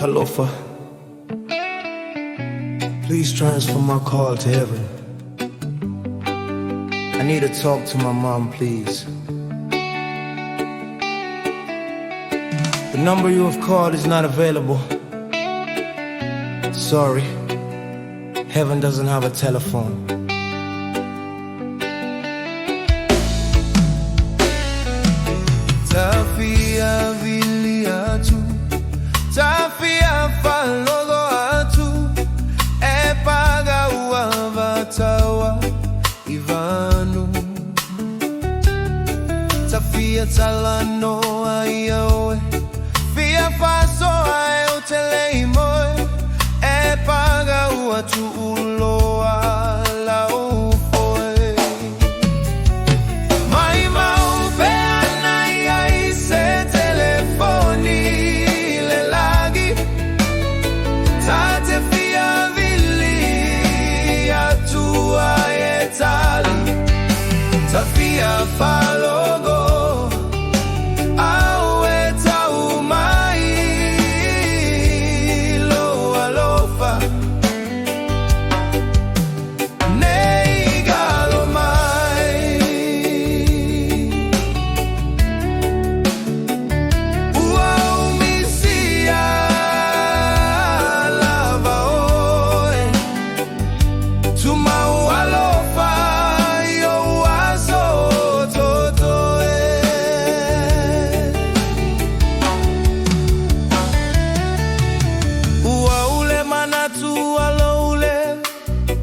Talofa, please transfer my call to heaven. I need to talk to my mom, please. The number you have called is not available. Sorry, heaven doesn't have a telephone. Tafia vili atu, tafia falogo atu, e paga uavatawa ivanu. Tafia talano ayawe, fia faso ayo teleimoe, e paga uatu uloa la ufoe. Maima upeana ya ise telefoni le lagi, tate fia vili atu ayetali, tafia falogo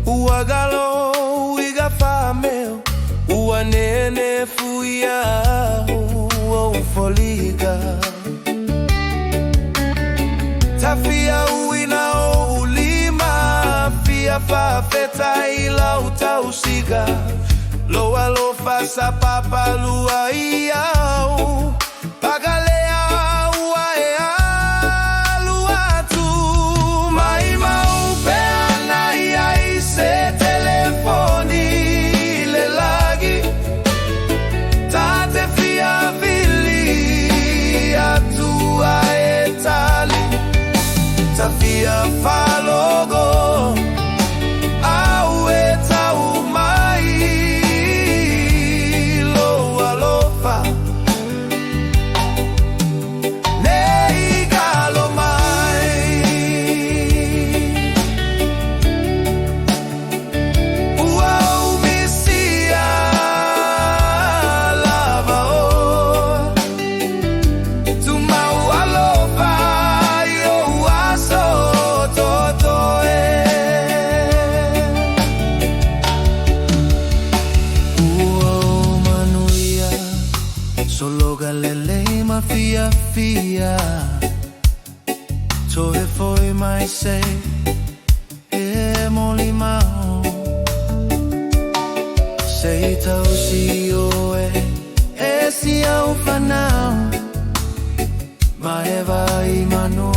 Uagalo igafameo uanene fuya ufoliga tafia uinao ulima fia fafeta ila utausika loa lofa sa papa lua iau pagalea uaea lua tu maima upeana iaise telefoni le lagi tate fia vili atua etali tafia falogo au etau mai loa lofa nei galo mai uau misia lava o tu mau alofa yo aso toto uau manuia solo galele mafia fia toe foi mai sei e molimao sei tau si oe e si au fanao maeva i manu